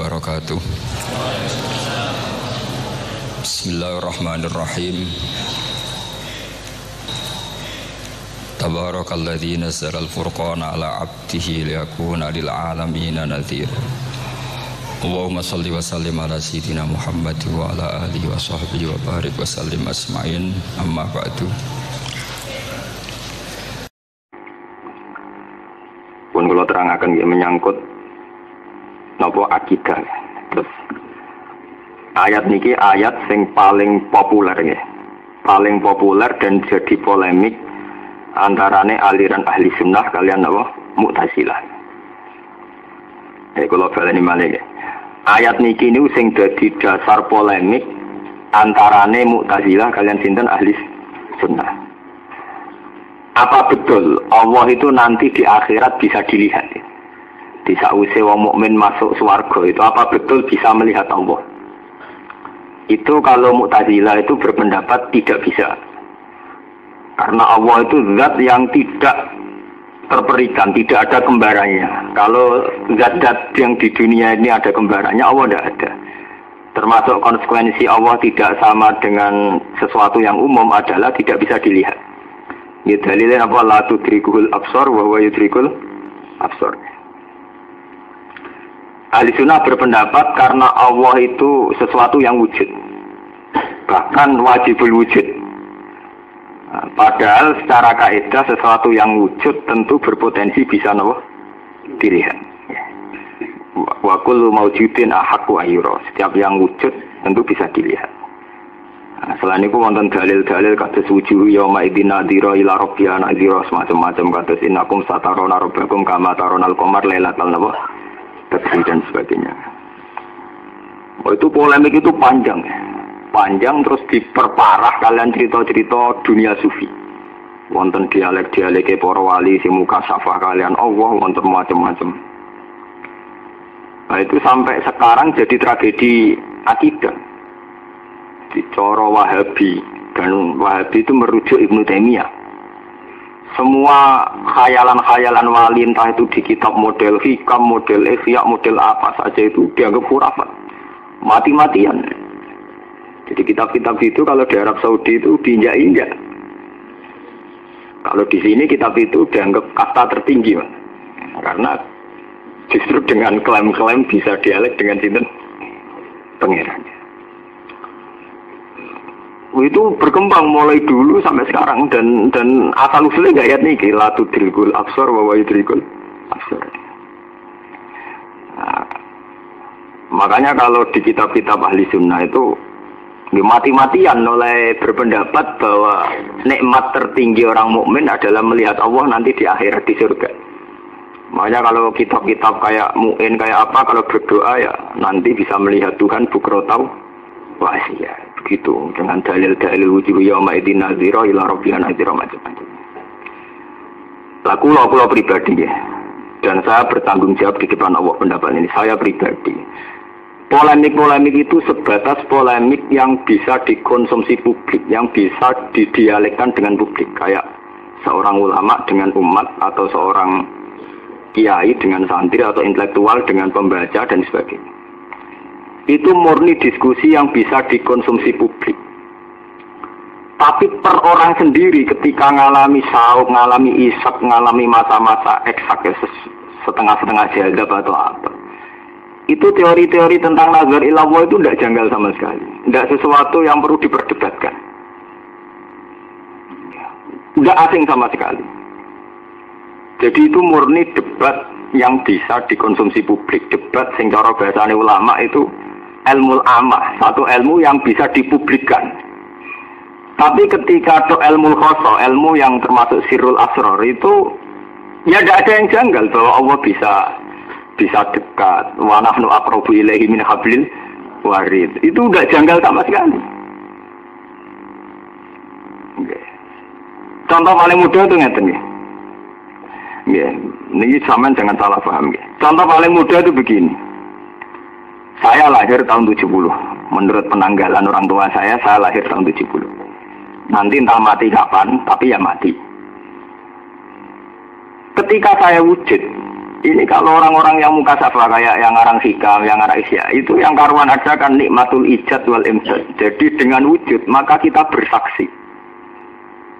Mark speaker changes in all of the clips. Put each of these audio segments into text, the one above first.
Speaker 1: wabarakatuh. Bismillahirrahmanirrahim. Tabarakalladzi nazzala al-furqana ala 'abdihi liyakuna lil 'alamina nadhira. Allahumma shalli wa sallim ala sayyidina Muhammad wa ala alihi wa sahbihi wa barik wa sallim asma'in. Amma ba'du.
Speaker 2: Pun kula terangaken nggih menyangkut napa akidah. Terus ayat niki ayat sing paling populer nggih. Paling populer dan jadi polemik antarane aliran ahli sunnah kalian napa Mu'tazilah. Kula baleni malih nggih. Ayat niki niku sing dadi dasar polemik antarane Mu'tazilah kalian sinten ahli sunnah. Apa betul Allah itu nanti di akhirat bisa dilihat? Di sakwise wong mukmin masuk swarga itu apa betul bisa melihat Allah? Itu kalau Mu'tazilah itu berpendapat tidak bisa. Karena Allah itu zat yang tidak terperikan, tidak ada kembarannya. Kalau zat-zat yang di dunia ini ada kembarannya, Allah tidak ada. Termasuk konsekuensi Allah tidak sama dengan sesuatu yang umum adalah tidak bisa dilihat. Ya dalilnya apa? La tudrikul absar wa huwa yudrikul absar. Ahli sunnah berpendapat karena Allah itu sesuatu yang wujud, bahkan wajibul wujud. Padahal secara kaidah sesuatu yang wujud tentu berpotensi bisa dilihat. Wa kullu maujudin ahaqqu ayyura. Setiap yang wujud tentu bisa dilihat. Selain itu wonten dalil-dalil kados wujuh yauma idzin nadhira ila rabbiha nadhira semacam-macam kados innakum satarona rabbakum kama taronal qamar lailatal tafsir dan sebagainya. Itu polemik itu panjang terus diperparah kalian cerita-cerita dunia sufi. Wonten dialek-dialeke para wali sing muka safah kalian Allah wonten macam-macam. Nah itu sampai sekarang jadi tragedi akidah. Di cara Wahabi, dan Wahabi itu merujuk Ibnu Taimiyah. Semua khayalan-khayalan wali entah itu di kitab model hikam, model ihya, model apa saja itu dianggap khurafat. Mati-matian. Jadi kitab-kitab itu kalau di Arab Saudi itu diinjak-injak. Kalau di sini kitab itu dianggap kasta tertinggi, Mas. Karena justru dengan klaim-klaim bisa dialek dengan sinten pangerannya. Itu berkembang mulai dulu sampai sekarang dan asal usulnya nggak ayat nih la tudrikul absar wa yudrikul absar. Nah, makanya kalau di kitab-kitab ahli sunnah itu mati-matian oleh berpendapat bahwa nikmat tertinggi orang mukmin adalah melihat Allah nanti di akhirat di surga. Makanya kalau kitab-kitab kayak Mu'in kayak apa kalau berdoa ya nanti bisa melihat Tuhan bukrotau wasiya. Begitu dengan dalil-dalil wujuh yauma idzin nadhira ila rabbiha nadhira macam-macam. Kula pribadi ya. Dan saya bertanggung jawab di depan Allah pendapat ini. Saya pribadi. Polemik-polemik itu sebatas polemik yang bisa dikonsumsi publik, yang bisa didialekkan dengan publik. Kayak seorang ulama dengan umat atau seorang kiai dengan santri atau intelektual dengan pembaca dan sebagainya. Itu murni diskusi yang bisa dikonsumsi publik. Tapi per orang sendiri ketika ngalami sauk, ngalami isak, ngalami masa-masa eksak ya, setengah-setengah jadab atau apa. Itu teori-teori tentang nazar ilallah itu tidak janggal sama sekali. Tidak sesuatu yang perlu diperdebatkan. Tidak asing sama sekali. Jadi itu murni debat yang bisa dikonsumsi publik. Debat sing cara bahasane ulama itu ilmu amah, satu ilmu yang bisa dipublikkan. Tapi ketika itu ilmu khoso, ilmu yang termasuk sirrul asrar itu ya tidak ada yang janggal bahwa Allah bisa dekat. Wa nahnu aqrabu ilaihi min hablil warid. Itu tidak janggal sama sekali. Okay. Contoh paling mudah itu ngeten nggih. Nggih, niki sampean jangan salah paham nggih. Contoh paling mudah itu begini. Saya lahir tahun 70. Menurut penanggalan orang tua saya lahir tahun 70. Nanti entah mati kapan, tapi ya mati. Ketika saya wujud, Ini kalau orang-orang yang mukasafah kayak yang ngarang hikam, yang ngarang isya, itu yang karuan aja kan nikmatul ijad wal imdad. Jadi dengan wujud maka kita bersaksi.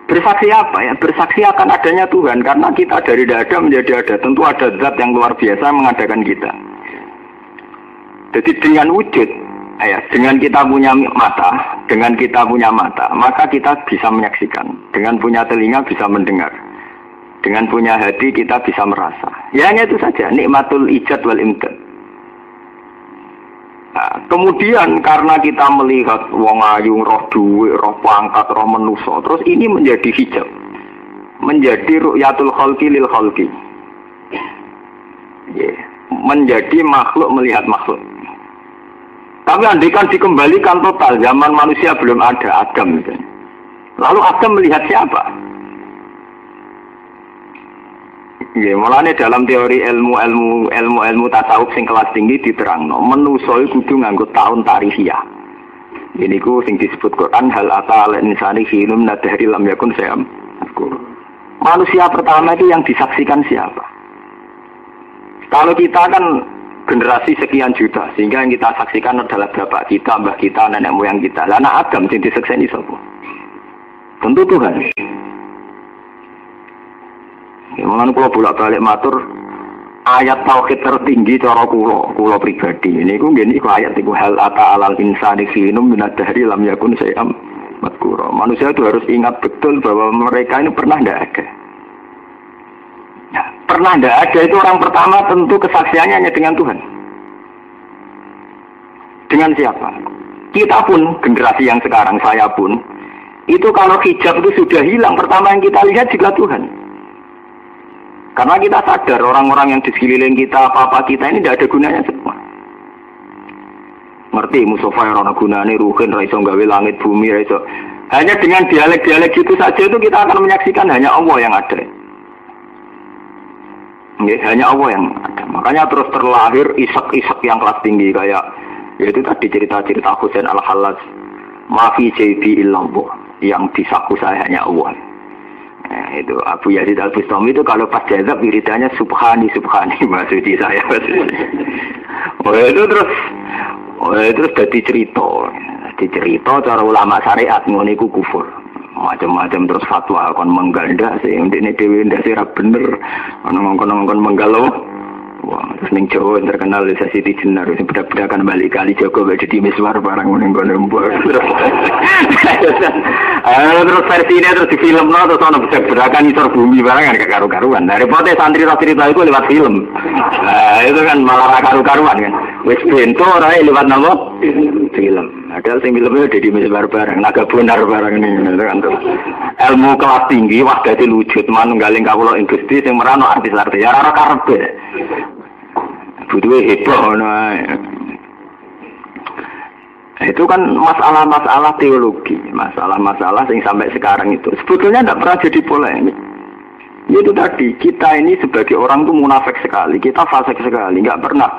Speaker 2: Bersaksi apa ya? Bersaksi akan adanya Tuhan karena kita dari tidak ada menjadi ada. Tentu ada zat yang luar biasa mengadakan kita. Jadi dengan wujud, ya, dengan kita punya mata, maka kita bisa menyaksikan. Dengan punya telinga bisa mendengar. Dengan punya hati kita bisa merasa. Ya hanya itu saja, nikmatul ijad wal imdad. Nah, kemudian karena kita melihat wong ayu, roh duwe, roh pangkat, roh manusa, terus ini menjadi hijab. Menjadi ru'yatul khalqi lil khalqi. Yeah. Menjadi makhluk melihat makhluk. Tapi andaikan dikembalikan total, zaman manusia belum ada Adam. Lalu Adam melihat siapa? Ya, mulane dalam teori ilmu tasawuf sing kelas tinggi diterangno, manusa iku kudu nganggo taun tarihiyah. Ini ku sing disebut Quran hal ata al insani hinum nadhari lam yakun sayam. Manusia pertama itu yang disaksikan siapa? Kalau kita kan generasi sekian juta, sehingga yang kita saksikan adalah bapak kita, mbah kita, nenek moyang kita. Lah anak Adam sing disakseni sapa? Tentu Tuhan. Mulane kula bolak-balik matur ayat tauhid tertinggi cara kula pribadi. Niku nggih niku ayat iku hal ata alal insani hinum minadhari lam yakun sayam madkura. Manusia itu harus ingat betul bahwa mereka ini pernah tidak ada. Nah, pernah tidak ada itu orang pertama tentu kesaksiannya hanya dengan Tuhan. Dengan siapa? Kita pun generasi yang sekarang, saya pun itu kalau hijab itu sudah hilang, pertama yang kita lihat juga Tuhan. Karena kita sadar orang-orang yang di sekeliling kita, apa-apa kita ini tidak ada gunanya semua. Ngerti Mustafa yang ada gunanya, Ruhin, Raiso, gawe langit, bumi, Raiso. Hanya dengan dialek-dialek itu saja itu kita akan menyaksikan hanya Allah yang ada. Hanya Allah yang ada. Makanya terus terlahir isak-isak yang kelas tinggi kayak yaitu tadi cerita-cerita Husain al-Hallaj. Mafi jaibi illallah, yang di saku saya hanya Allah. Nah, itu Abu Yazid al-Bustami itu kalau pas jazab wiridannya subhani maksudnya saya. Terus jadi cerita cara ulama syariat ngono iku kufur. Macam-macam terus fatwa kon menggal ndak sih ndekne dhewe ndak sira bener ana ngongkon-ngongkon menggal lho. Wah, terus ning Jawa terkenal desa Siti Jenar sing bedak-bedakan balik kali Joko gak jadi miswar barang ning kono mbok. Terus versinya terus di filmno terus ana bedak-bedakan isor bumi barang kan gak karu-karuan. Nah, repote santri cerita itu lewat film. Nah, itu kan malah karu-karuan kan. Wis bento ora lewat napa? Film. Padahal sing filmnya jadi miswar barang, naga bonar barang ini kan. Ilmu kelas tinggi wah dadi lucut manunggaling kawula ing Gusti sing merano artis-artis ya ora karepe. Butuh heboh nah. Itu kan masalah-masalah teologi, masalah-masalah yang sampai sekarang itu sebetulnya tidak pernah jadi polemik. Itu tadi kita ini sebagai orang tuh munafik sekali, kita fasik sekali, nggak pernah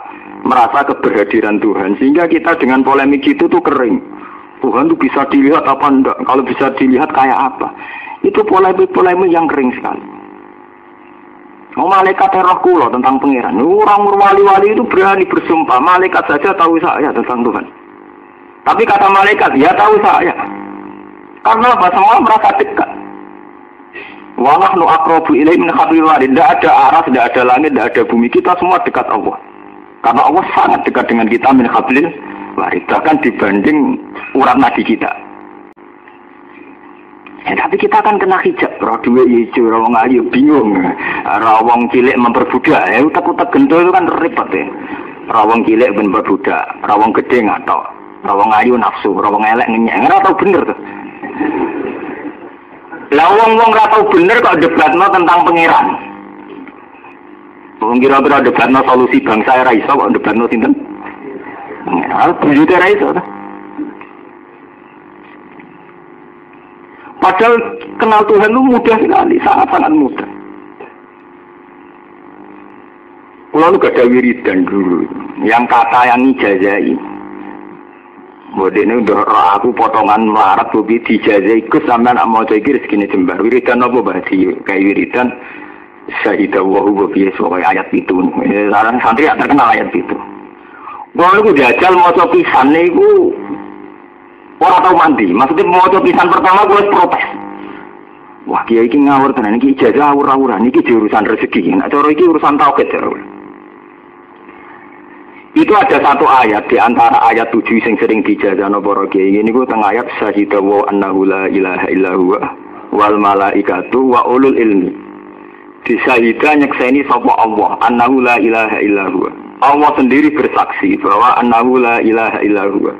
Speaker 2: merasa keberhadiran Tuhan sehingga kita dengan polemik itu tuh kering. Tuhan tuh bisa dilihat apa enggak? Kalau bisa dilihat kayak apa? Itu polemik yang kering sekali. Malaikat roh kula tentang pangeran. Orang wali-wali itu berani bersumpah, malaikat saja tahu saya tentang Tuhan. Tapi kata malaikat, ya tahu saya. Karena apa? Semua merasa dekat. Wa nahnu aqrabu ilaihi min hablil warid. Tidak ada aras, tidak ada langit, tidak ada bumi. Kita semua dekat Allah. Karena Allah sangat dekat dengan kita min hablil warid. Bahkan dibanding urat nadi kita. Ya, tapi kita kan kena hijab, roh duwe ijo, roh wong ayu bingung, roh wong cilik memperbudak, ya utek-utek gento itu kan repot ya. Roh wong cilik memperbudak, roh wong gede ngatok, roh wong ayu nafsu, roh wong elek ngenyek, ora tau bener tuh. Lah wong-wong ora tau bener kok debatno tentang pangeran. Wong kira-kira debatno solusi bangsa ora iso kok debatno sinten? Pangeran, buyute ora iso ta. Padahal kenal Tuhan itu mudah sekali, sangat-sangat mudah. Lalu gak ada wiridan dulu, yang kata yang ijazai. Bodi ini udah aku potongan melarat bobby dijazai, ikut sampai anak mau jadi rezeki jembar. Wiridan apa bahasi kayak wiridan? Syahidah wa huwa bihi ayat itu. Sekarang santri terkenal ayat itu. Wong niku diajal maca pisan niku ora tau mandi. Maksudnya maca pisan pertama gue protes. Wah, kiai iki ngawur tenan iki ijazah awur-awuran iki urusan rezeki. Nek cara iki urusan tauhid ya. Itu ada satu ayat di antara ayat 7 yang sering dijazahno para kiai. Niku teng ayat syahidah wa annahu la ilaha illa huwa wal malaikatu wa ulul ilmi. Disyahidah nyekseni sapa Allah annahu la ilaha illa huwa. Allah sendiri bersaksi bahwa annahu la ilaha illa huwa.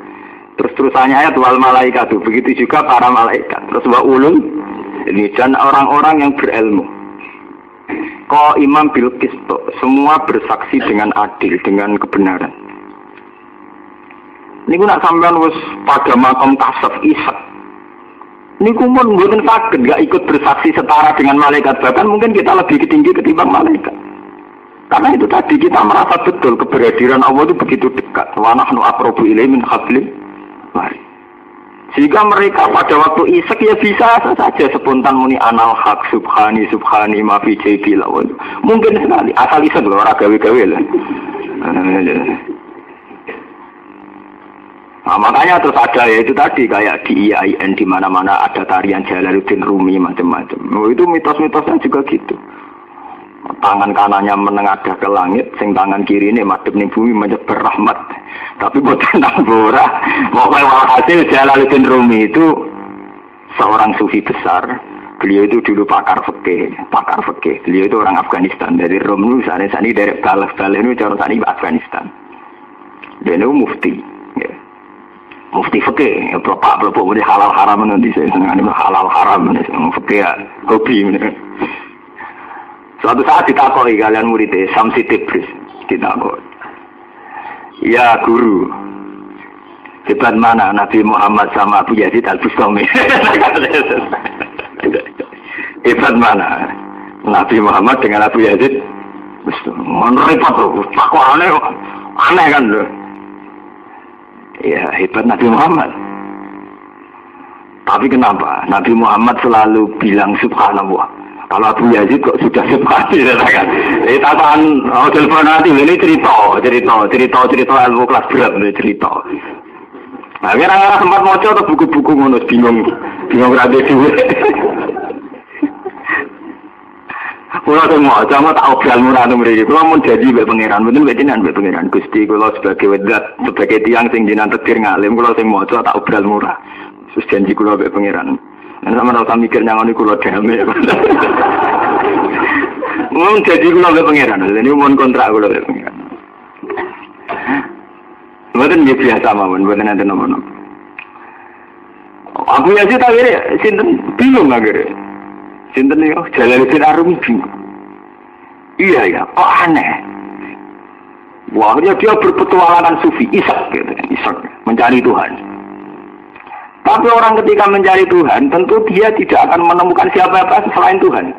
Speaker 2: Terus-terusannya ayat wal malaikatu, begitu juga para malaikat. Terus wa ulul ini dan orang-orang yang berilmu. Ko imam bil qisto, semua bersaksi dengan adil, dengan kebenaran. Niku nak sampean wis pada makam kasaf isak. Niku mun mboten saged gak ikut bersaksi setara dengan malaikat, bahkan mungkin kita lebih tinggi ketimbang malaikat. Karena itu tadi kita merasa betul keberhadiran Allah itu begitu dekat. Wa nahnu aqrabu ilaihi min hablil warid. Sehingga mereka pada waktu isek ya bisa saja spontan muni anal haq subhani subhani ma fi jaybi lawan. Mungkin sekali asal isek lho ora gawe-gawe lah. Nah, makanya terus ada ya itu tadi kayak di IAIN di mana-mana ada tarian Jalaluddin Rumi macam-macam. Oh, itu mitos-mitosnya juga gitu. Tangan kanannya menengadah ke langit, sing tangan kiri ini madhep ning bumi menyebar rahmat. Tapi boten tambora. Pokoknya walhasil Jalaluddin Rumi itu seorang sufi besar. Beliau itu dulu pakar fikih. Beliau itu orang Afghanistan dari Rum sana dari Balakh ini cara sana Afghanistan. Dan itu mufti. Ya. Mufti fikih, bapak ini halal haram nanti saya senang halal haram fikih hobi. Suatu saat ditakoi kalian muridnya Samsi Tibris ditakoi. Ya guru, hebat mana Nabi Muhammad sama Abu Yazid Al-Bustami? Hebat mana Nabi Muhammad dengan Abu Yazid? Repot loh, takut aneh kan loh. Ya hebat Nabi Muhammad. Tapi kenapa Nabi Muhammad selalu bilang subhanallah? Kalau Abu Yazid kok sudah sepati, kan? Tataan telepon nanti ini cerita ilmu kelas berat ini cerita. Nah, kira-kira sempat moco atau buku-buku ngono bingung rada duit. Kalau semua, sama tak obral murah mereka. Kalau mau jadi mbak pangeran, betul mbak pangeran. Gusti, kalau sebagai wedat, sebagai tiang sing jinan tekir ngalim, kalau sing moco tak obral murah. Terus janji kalau mbak pangeran. Dan sama rasa mikir nyangon iku lho damai. Mun jadi kula mbek pangeran, ini mun kontrak kula mbek pangeran. Mboten biasa mawon, mboten enten napa-napa. Aku ya sih tak sinten bingung akhirnya. Sinten yo Jalaluddin Arumi bingung. Iya ya, kok aneh. Wah, dia berpetualangan sufi, isak mencari Tuhan. Tapi orang ketika mencari Tuhan, tentu dia tidak akan menemukan siapa-siapa selain Tuhan.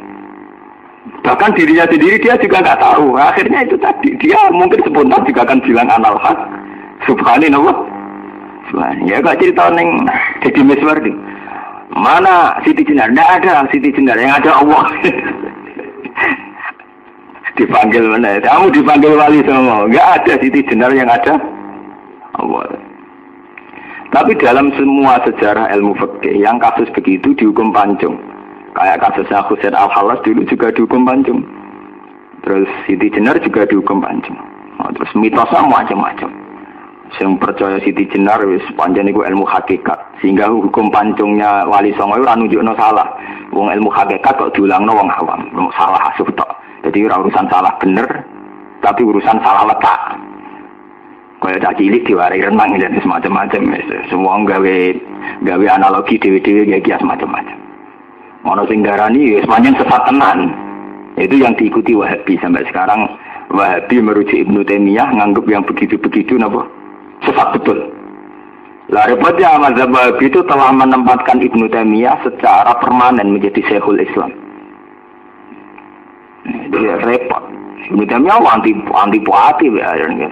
Speaker 2: Bahkan dirinya sendiri dia juga nggak tahu. Akhirnya itu tadi, dia mungkin spontan juga akan bilang anal haq. Subhanallah. Ya gak cerita neng jadi Miswardi. Mana Siti Jenar? Nggak ada Siti Jenar, yang ada Allah. Dipanggil mana? Kamu dipanggil wali semua. Nggak ada Siti Jenar, yang ada Allah. Tapi dalam semua sejarah ilmu fikih yang kasus begitu dihukum pancung. Kayak kasusnya Husain Al-Halas dulu juga dihukum pancung. Terus Siti Jenar juga dihukum pancung. Terus mitosnya macam-macam. Yang percaya Siti Jenar wis pancen iku ilmu hakikat. Sehingga hukum pancungnya Wali Songo ora nunjukno salah. Wong ilmu hakikat kok diulangno wong awam. Wong salah asuh tok. Jadi ora urusan salah bener, tapi urusan salah letak. Kaya tak cilik diwarai renang dan semacam-macam. Semua gawe analogi dewe-dewe kayak kias macam-macam. Ono sing darani sepanjang sesat tenan. Itu yang diikuti Wahabi sampai sekarang. Wahabi merujuk Ibnu Taimiyah nganggep yang begitu-begitu napa? Sesat betul. Lah repotnya mazhab Wahabi itu telah menempatkan Ibnu Taimiyah secara permanen menjadi Syekhul Islam. Dia repot. Ibnu Taimiyah anti puati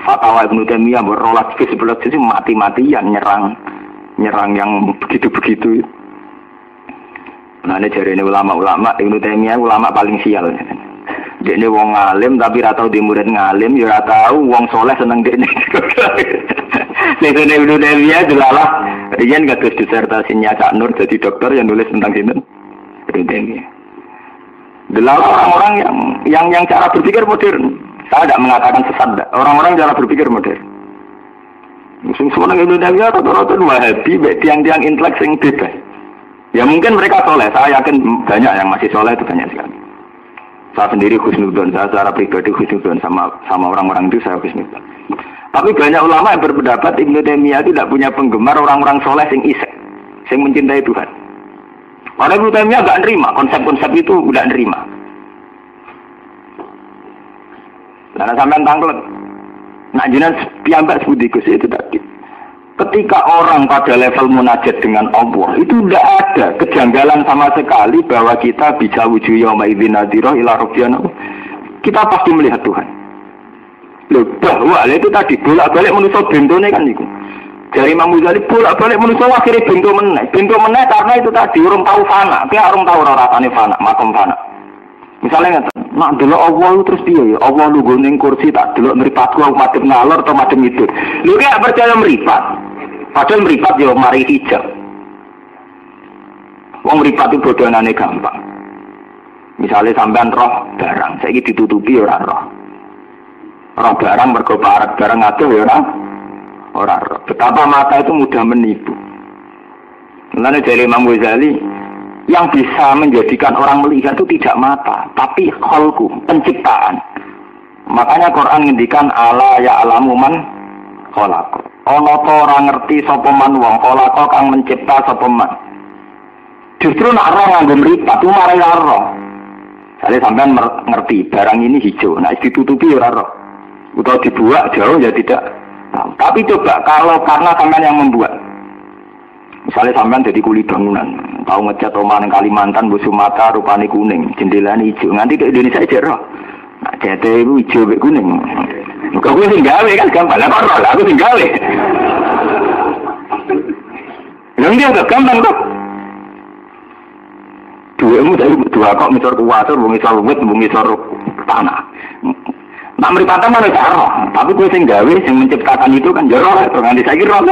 Speaker 2: fatwa Ibnu Taimiyah berolah ke sebelah sisi mati-matian nyerang yang begitu-begitu. Nah ini jari ini ulama-ulama Ibnu Taimiyah ulama paling sial. Dekne wong ngalim tapi ora tau di murid ngalim, ya ora tau wong soleh seneng dekne. Nek Ibnu Taimiyah delalah riyen kados disertasinya Cak Nur jadi dokter yang nulis tentang sinten? Ibnu Taimiyah. Delalah orang-orang yang cara berpikir modern. Saya tidak mengatakan sesat, orang-orang cara berpikir modern. Musim semua Ibnu Taimiyah rata-rata Wahabi, tiang-tiang intelek sing bebas. Ya mungkin mereka soleh, saya yakin banyak yang masih soleh itu banyak sekali. Saya sendiri husnudzon, saya secara pribadi husnudzon sama orang-orang itu saya husnudzon. Tapi banyak ulama yang berpendapat Ibnu Taimiyah tidak punya penggemar orang-orang soleh sing isek, sing mencintai Tuhan. Karena Ibnu Taimiyah nggak nerima konsep-konsep itu, nggak nerima. Karena sampean tanglet, nak jenengan piyambak sebudikus itu tadi. Ketika orang pada level munajat dengan Allah itu tidak ada kejanggalan sama sekali bahwa kita bisa wujuh yauma idzin nadhira ila rabbina. Kita pasti melihat Tuhan. Loh, bahwa itu tadi bolak-balik manusia bentone kan itu. Dari Imam Ghazali bolak-balik manusia akhirnya bento meneh karena itu tadi urung tahu fana, dia urung tahu rasane fana, makom fana. Misalnya ngeten, nak delok Allah terus piye ya? Allah lungguh ning kursi tak delok mripatku aku madhep ngalor atau madhep ngidul. Lho gak percaya mripat. Padahal mripat ya mari hijab. Wong mripat itu bodohane gampang. Misalnya sampean roh barang, saiki ditutupi ora roh. Roh barang mergo parek barang adoh ya ora roh. Betapa mata itu mudah menipu. Mulane dari Imam Ghazali, yang bisa menjadikan orang melihat itu tidak mata, tapi kholku, penciptaan. Makanya Quran ngendikan ala ya alamu man kholaq. Ana ta ora ngerti sapa man wong kholaq kang mencipta sapa man. Justru nak ora nganggo mripat ku mare ora. Sale sampean ngerti barang ini hijau, nah ditutupi ora roh. Utawa dibuat jauh ya tidak tahu. Tapi coba kalau karena sampean yang membuat. Misalnya sampean jadi kuli bangunan, tahu ngecat omah ning Kalimantan, Bu Sumatera rupane kuning, jendelane hijau. Nganti ke Indonesia aja roh. Nah, cete itu hijau mek kuning. Kok kuwi sing gawe kan gampang. Lah kok roh, aku sing gawe. Yang dia agak gampang kok. Duemu dari dua kok misal kuwatur, misal wit, misal tanah. Nak mripatan mana roh, tapi kuwi sing gawe, sing menciptakan itu kan jero lah, nganti saiki roh.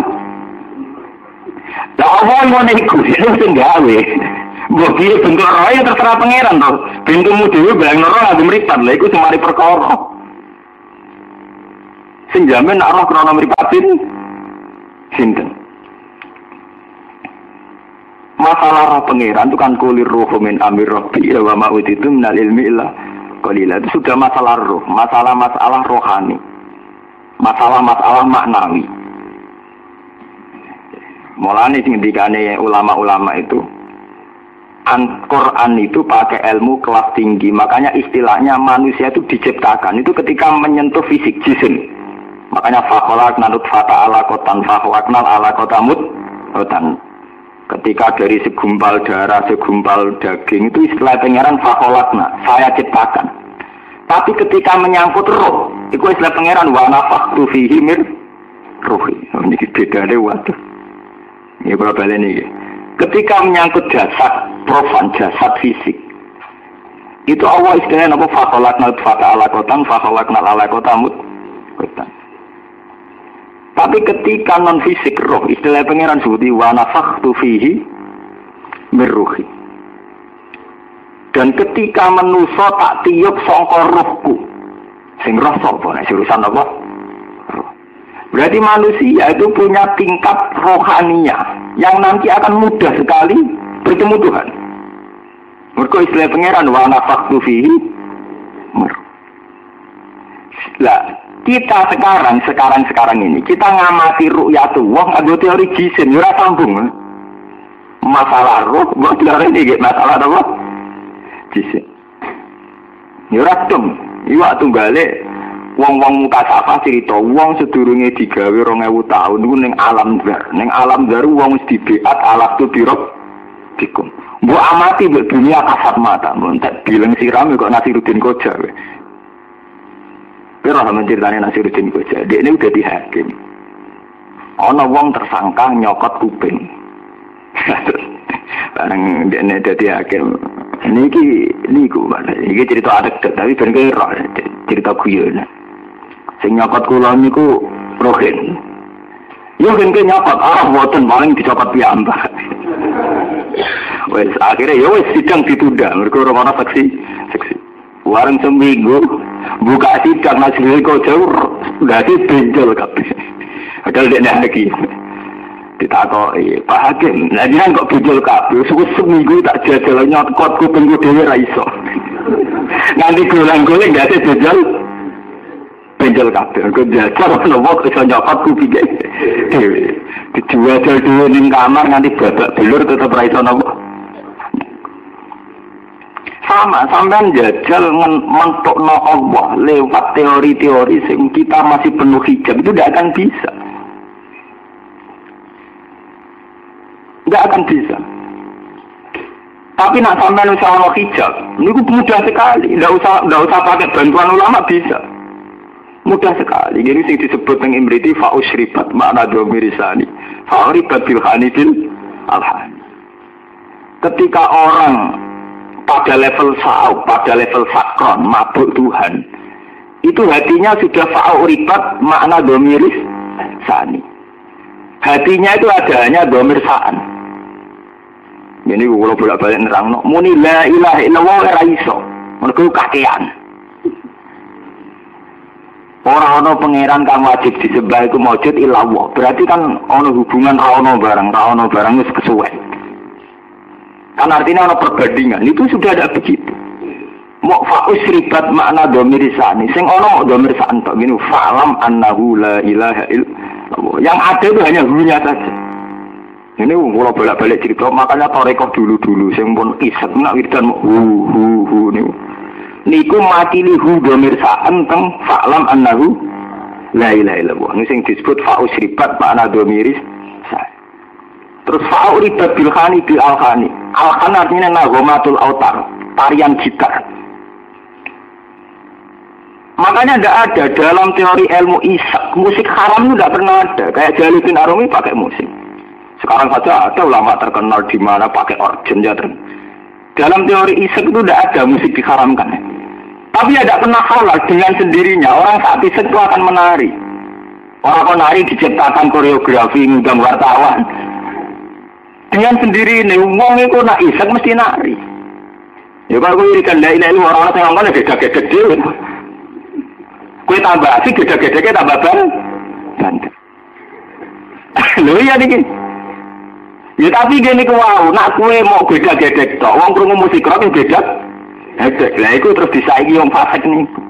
Speaker 2: Lah apa ngene iku sing gawe. Mbok piye bentuk roh ya terserah pangeran to. Bentukmu dhewe bayang roh lagi mripat. Lah iku semari perkara. Sing jamin nek roh krana mripatin sinten. Masalah roh pangeran itu kan kulir ruh min amir rabbi wa ma utitu minal ilmi illa qalila. Itu sudah masalah roh, masalah rohani. Masalah maknawi. Mulane sing ngendikane ulama-ulama itu Quran itu pakai ilmu kelas tinggi. Makanya istilahnya manusia itu diciptakan itu ketika menyentuh fisik jisim. Makanya fakholakna nutfata alaqatan fakholaknal alaqatamut dan ketika dari segumpal darah, segumpal daging itu istilah pangeran fakholakna, saya ciptakan. Tapi ketika menyangkut roh, itu istilah pangeran wa nafakhtu fihi mir ruhi. Ini bedane waduh. Ini berapa ini? Ketika menyangkut jasad profan, jasad fisik, itu Allah istilahnya apa? Fakholaknal fata alakotan, fakholaknal alakotamut. Tapi ketika non fisik roh, istilah pangeran sebuti wa nafakhtu fihi mirruhi. Dan ketika manusa tak tiup sangka rohku, sing roh sapa? Nek urusan apa? Berarti manusia itu punya tingkat rohania yang nanti akan mudah sekali bertemu Tuhan. Mergo istilah pangeran wa nafakhtu fihi. Lah, kita sekarang ini kita ngamati ru'yatullah nganggo teori jisim ora sambung. Masalah roh, mbok teori iki masalah apa? Jisim. Ya ora tum, iwak tunggale wong-wong muka sapa cerita wong sedurunge digawe 2000 tahun niku ning alam zar. Ning alam zar wong wis dibeat alat tu birok dikum. Mbok amati mbok dunia kasat mata, mbok tak bilang siram kok Nasiruddin Koja. Kira sama ceritane Nasiruddin Koja, dia ini udah dihakim. Ana wong tersangka nyokot kuping. Bareng dia ini dadi hakim. Niku iki cerita anekdot tapi ben kira cerita guyon. Sing nyokot kula niku Rohin. Yo ben nyokot arah boten paling dicokot piyambak. Wes akhirnya yo wis sidang ditunda mergo ora saksi. Warung seminggu buka sidang majelis kok jauh dadi benjol kabeh. Padahal dene lagi. Ditakoki, Pak Hakim, lha jenengan kok benjol kabeh? Seminggu tak jajal nyokot kuping dhewe ra iso. Nganti golang-goling gak ada benjol kabeh. Kok jajal ono wong iso nyokot kuping dhewe. Dijual dhewe ning kamar nganti babak belur tetep ra iso nopo. Sama sampean jajal mentokno Allah lewat teori-teori sing kita masih penuh hijab itu tidak akan bisa. Tidak akan bisa. Tapi nak sampean usaha ono hijab, niku mudah sekali. Tidak usah pakai bantuan ulama bisa. Mudah sekali. Jadi sing disebut teng Imriti fa'usribat makna domirisani. Fa'uribat bil hanidil al-hani. Ketika orang pada level sa'ub, pada level sakron, mabuk Tuhan, itu hatinya sudah fa'uribat makna domiris sani. Hatinya itu adanya domir sa'an. Ini kalau bolak-balik nerang, muni la ilaha illallah ora iso. Mergo kakean. Ora ana pangeran kang wajib disembah iku maujud illallah. Berarti kan ana hubungan ra ono barang wis kesuwen. Kan artinya ana perbandingan. Itu sudah ada begitu. Mau fa'us ribat makna domirisani. Sing ana domir sa'an tok ngene fa'lam annahu la ilaha illallah. Yang ada itu hanya hunya saja. Ini kalau bolak-balik cerita, makanya tarekoh dulu-dulu, sing pun isek nak wiridan hu niku mati lihu domir sa'an teng fa'lam annahu la ilaha illallah. Ini sing disebut fa'usribat makna domiris sa'. Terus fa'uribat bilkhani bil alkhani. Alkhan artinya nagomatul autar, tarian gitar. Makanya tidak ada dalam teori ilmu isak, musik haram itu tidak pernah ada. Kayak Jalaluddin Arumi pakai musik. Sekarang saja ada ulama terkenal di mana pakai organ ya. Dalam teori isak itu tidak ada musik diharamkan. Tapi tidak pernah halal dengan sendirinya. Orang saat isak itu akan menari. Orang menari diciptakan koreografi ngundang wartawan. Dengan sendiri ini, wong itu nak isak mesti nari. Ya kalau gue irikan la ilaha illallah orang-orang yang ngomongnya gede-gede dhewe. Kowe tambah asik gede-gedeke tambah banget. Lho iya niki. Ya tapi gini ku wau, nak kowe mau gede-gede tok, wong krungu musik rock beda. Lah iku terus disaingi wong fasik niku.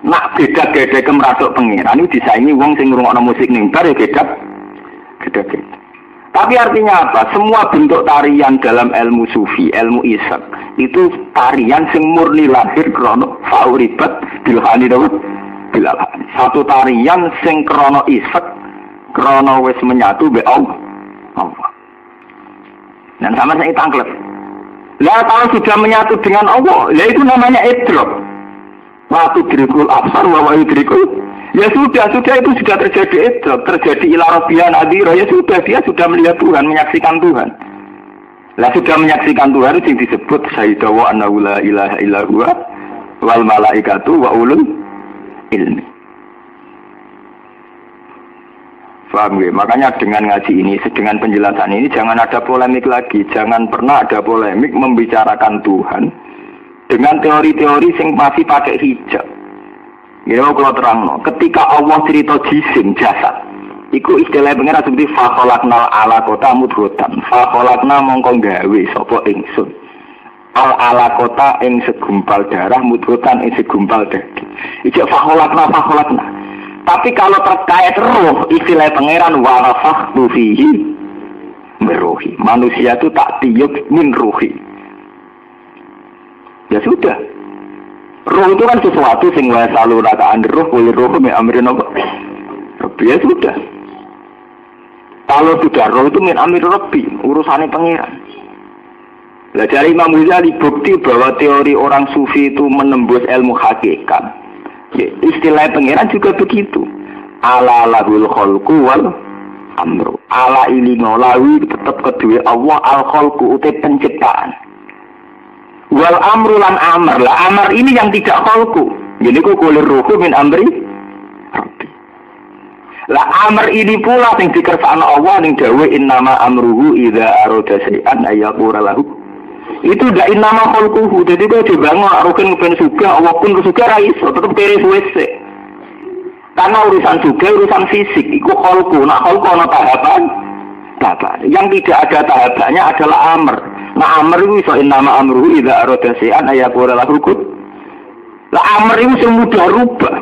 Speaker 2: Nak gede-gede kemratuk pangeran iku disaingi wong sing ngrungokno musik ning bar ya gede-gede. Tapi artinya apa? Semua bentuk tarian dalam ilmu sufi, ilmu isak itu tarian sing murni lahir krono fauribat bilhani dawud bilhani. Satu tarian sing krono isak krono wis menyatu be Allah. Dan sama saya tangklep. Lah kalau sudah menyatu dengan Allah, ya itu namanya idrok. Waktu dirikul absar, wa idrikul. Ya sudah itu sudah terjadi idrok, terjadi ila rabbiyan adira. Ya sudah, dia sudah melihat Tuhan, menyaksikan Tuhan. Lah sudah menyaksikan Tuhan itu disebut syahidah wa annahu la ilaha illa huwa wal malaikatu wa ulul ilmi. Paham ya? Makanya dengan ngaji ini, dengan penjelasan ini jangan ada polemik lagi, jangan pernah ada polemik membicarakan Tuhan dengan teori-teori yang masih pakai hijab. Gini kalau terang, ketika Allah cerita jisim jasad, iku istilah pengira seperti fakholaknal ala kota mudrotan, fakholakna mongkong gawe sopo ingsun, al ala kota ing segumpal darah mudrotan ing segumpal daging. Ijak fakholakna. Tapi kalau terkait roh, istilah pangeran warafakhtu fihi meruhi. Manusia itu tak tiup min ruhi. Ya sudah. Roh itu kan sesuatu sing wa saluna ka'an roh wa roh min amrin apa? Ya sudah. Kalau sudah roh itu min amir rabbi, urusannya pangeran. Lah dari Imam Ghazali bukti bahwa teori orang sufi itu menembus ilmu hakikat. Ya, istilah pangeran juga begitu. Ala lahul khalqu wal amru. Ala ili ngolawi tetap kedua Allah al khalqu utai penciptaan. Wal amru lan amr. Lah amr ini yang tidak kholku. Jadi ku kulir ruhu min amri Rabbi. Lah amr ini pula yang dikersakno Allah ning dawuh innama amruhu idza arada syai'an ayyaqura lahu. Itu ndak innama kholquhu. Jadi kok dibangun aruken ngepen suga Allah pun suga ra iso tetep kere suwe. Karena urusan juga urusan fisik, itu kholku. Nah kholku ada tahapan. Yang tidak ada tahapannya adalah amr. Nah amr itu bisa innama amruhu idza arada syai'an ayyaqula lahu kun. Lah amr itu semudah rubah.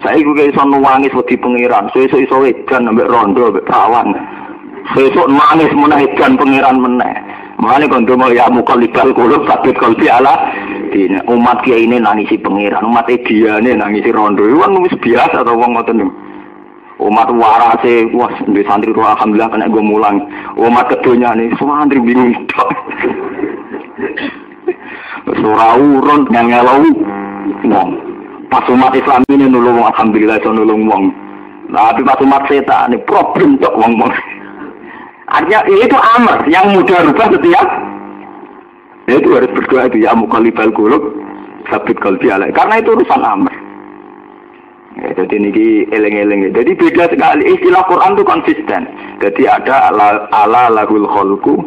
Speaker 2: Saya juga iso nangis wedi pangeran, sesuk iso edan ambek rondo ambek perawan. Sesuk nangis meneh edan pangeran meneh. Makane kon ndonga ya muqallibal qulub sabit qalbi ala dina. Umat kiai ini nangisi pangeran, umat diane nangisi rondo. Iwan wis biasa to wong ngoten niku. Umat warase wah di santri ku alhamdulillah kena go mulang. Umat kedonyane santri bingung tok. Surah urun ngelau wong. Pas umat Islam ini nulung alhamdulillah iso nulung wong. Tapi pas umat setan ini problem tok wong-wong. Artinya itu amr yang mudah rubah setiap. Itu harus berdoa itu ya muqallibal qulub sabit qalbi ala. Karena itu urusan amr. Ya, jadi ini eleng-eleng. Jadi beda sekali istilah Quran itu konsisten. Jadi ada ala lahul khalqu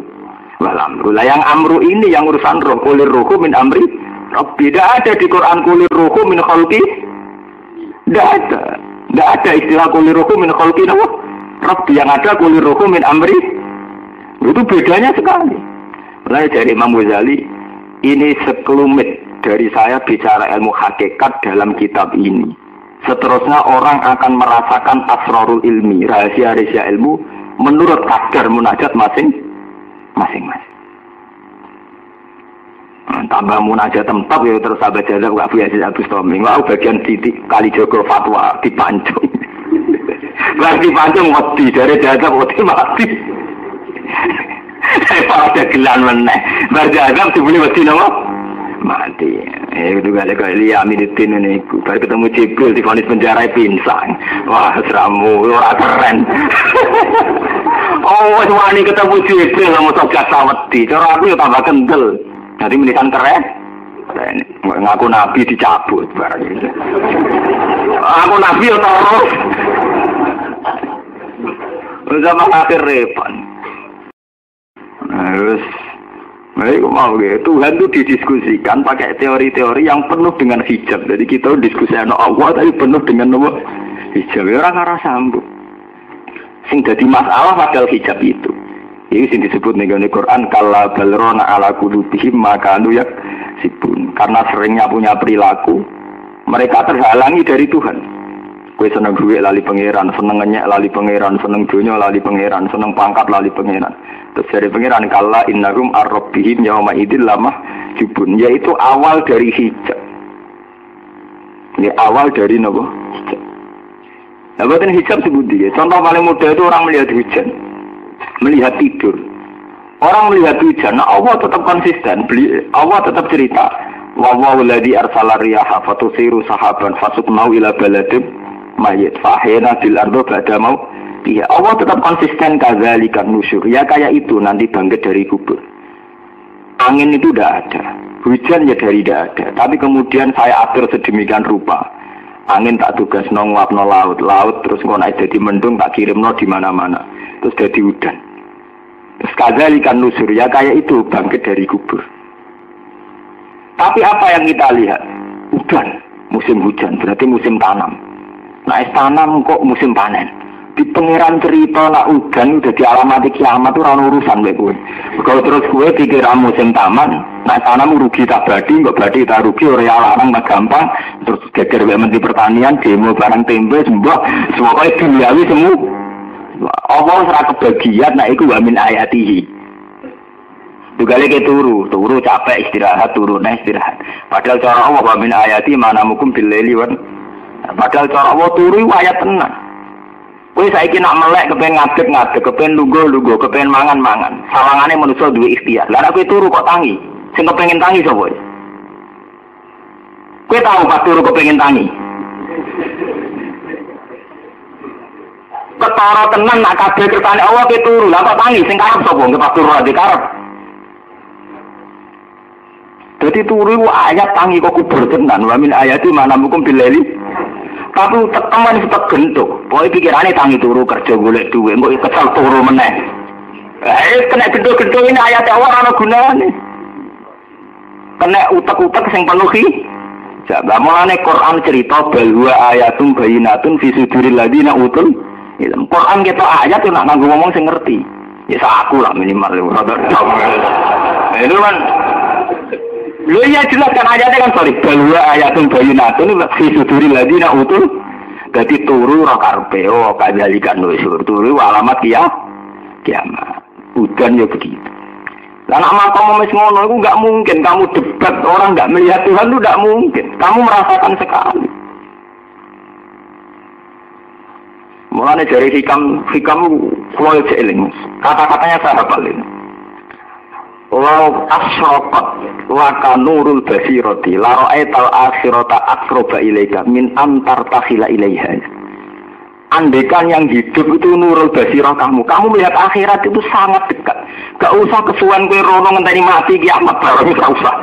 Speaker 2: wal amru. Lah yang amru ini yang urusan roh, kulir ruhu min amri Rabbi. Tidak ada di Quran kulir ruhu min khalqi. Tidak ada. Tidak ada istilah kulir ruhu min khalqi Rabbi. Yang ada kulir ruhu min amri. Itu bedanya sekali. Mulai dari Imam Ghazali, ini sekelumit dari saya bicara ilmu hakikat dalam kitab ini. Seterusnya orang akan merasakan asrarul ilmi, rahasia-rahasia ilmu menurut kadar munajat masing-masing. Tambah munajat tempat ya terus sahabat jazak Abu Yazid Al-Bustami. Wah bagian titik kali Joko fatwa dipancung. Berarti pancung mati dari jazak mati. Pada gelan meneh. Berjagam dibeli mati nama mati. Itu gak ada kali Aminuddin ini. Baru ketemu Jibril di vonis penjara pinsang. Wah seramu ora keren. Oh wani ketemu Jibril kamu sok saweti. Cara aku yo tambah kendel. Jadi menisan keren. Ngaku nabi dicabut barang itu. Aku nabi yo terus. Zaman akhir repot. Terus, mau gitu. Tuhan itu didiskusikan pakai teori-teori yang penuh dengan hijab. Jadi kita diskusikan Allah, tapi penuh dengan hijab. Orang arah sambung. Sing jadi masalah padahal hijab itu. Ini sing disebut nih Quran kalla balrona ala qulubihim maka anu yak sibun. Karena seringnya punya perilaku, mereka terhalangi dari Tuhan. Kue seneng duit lali pangeran, seneng ngenyek lali pangeran, seneng dunia lali pangeran, seneng pangkat lali pangeran. Terus dari pangeran kalla innahum ar-rabbihim yauma idzil lamah jubun, yaitu awal dari hijab. Ini awal dari nopo hijab. Nah, buatan hijab sebut dia. Contoh paling mudah itu orang melihat hujan, melihat tidur. Orang melihat hujan, nah Allah tetap konsisten. Allah tetap cerita. Wa wa'alladzi arsala riyaha fatusiru sahaban fasuknau ila baladin mayit fahena bil ardo ba'da mau. Iya, Allah tetap konsisten kadzalikan nusyur. Ya kayak itu nanti bangkit dari kubur. Angin itu tidak ada, hujan ya dari tidak ada. Tapi kemudian saya atur sedemikian rupa. Angin tak tugas nguapno laut terus ngono jadi mendung tak kirimno di mana-mana. Terus jadi udan. Terus kadzalikan nusyur ya kayak itu bangkit dari kubur. Tapi apa yang kita lihat? Udan, musim hujan berarti musim tanam. Nah, tanam kok musim panen. Di pangeran cerita nak udan udah dialamati kiamat tuh orang urusan gue. Kalau terus gue pikir musim taman, nah tanam rugi tak badi, nggak badi tak rugi orang larang tak gampang. Terus geger menteri pertanian demo barang tempe semua kayak duniawi semua. Allah serah kebagian, nah itu wamin ayatihi. Juga lagi turu capek istirahat, istirahat. Padahal cara Allah wamin ayati mana mukum bileli wan. Padahal cara Allah turu ayat tenang. Kowe saiki nak melek kepen ngadeg, kepen lungguh, kepen mangan. Sawangane manusa duwe ikhtiar. Lah nek kowe turu kok tangi? Sing kepengin tangi sapa? Kowe tahu pas turu kepengin tangi? Ketara tenan nak kabeh kertane Allah kowe turu. Lah kok tangi? Sing karep sapa? Nggih pas turu ade karep. Jadi turu ayat tangi kok kubur tenan. Wa min ayati manamukum bilali. Tapi teman itu gentuk. Pokoke pikirane tangi turu kerja golek duit, engko kesal turu meneh. Kena gendut-gendut ini ayat Allah ana gunane. Kena utek-utek sing penuh Sebab mulane Quran cerita bahwa ayatum bayinatun fi suduril ladina utul ilm. Quran kita ayat nak nganggo ngomong sing ngerti. Ya aku lah minimal. Itu kan. Lho ya jelas kan ayatnya kan sorry. Bahwa ayatum bayinatun fi suduril ladina utul. Dadi turu ra karepe kadalikan wis turu alamat kiamat. Udan ya begitu. Lah nak makom mes ngono itu enggak mungkin kamu debat orang enggak melihat Tuhan itu enggak mungkin. Kamu merasakan sekali. Mulane dari hikam kulo eling. Kata-katanya saya hafalin. Wa asyraqat wa kanurul basirati la ra'aital akhirata aqraba ilaika min antar takhila ilaiha. Andekan yang hidup itu nurul basirah kamu melihat akhirat itu sangat dekat. Gak usah kesuwen kowe rono ngenteni mati kiamat bareng gak usah.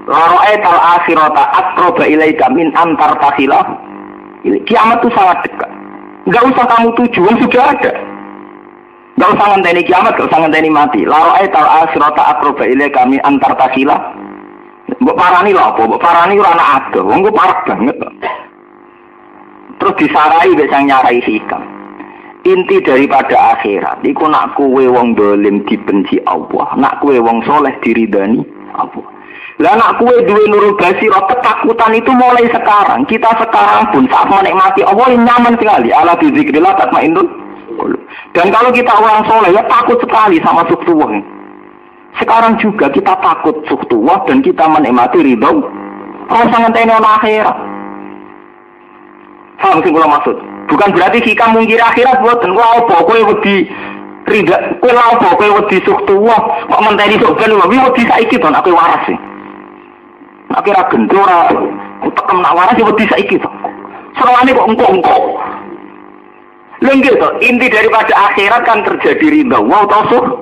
Speaker 2: La ra'aital akhirata aqraba ilaika min antar takhila. Kiamat itu sangat dekat. Gak usah kamu tuju, sudah ada. Gak usah ngenteni kiamat, gak usah ngenteni mati. La ra'aital akhirata aqraba ilaika min antar takhila. Mbok parani lho apa? Mbok parani ora ana ado. Wong ku parah banget. Terus disarai wis sang nyarai hikam. Inti daripada akhirat iku nak kowe wong dolim dibenci Allah, nak kowe wong soleh diridani Allah. Lah nak kowe duwe nurul basirah, ketakutan itu mulai sekarang. Kita sekarang pun saat menikmati Allah nyaman sekali. Ala bi zikrillah tatmainnul qulub. Dan kalau kita orang soleh ya takut sekali sama sukshuwah. Sekarang juga kita takut sukshuwah dan kita menikmati ridho. Kalau sangat tenan akhirat. Paham sing kula maksud? Bukan berarti kita mungkir akhirat boten. Kowe apa kowe wedi rida, kowe apa kowe wedi sukshuwah, kok menteni sok ben wedi saiki to nek kowe waras sih. Nek ora gendho ora tekem nak waras wedi saiki to. Serwane kok engko-engko. Lha nggih to, inti daripada akhirat kan terjadi ridha wa tausuh.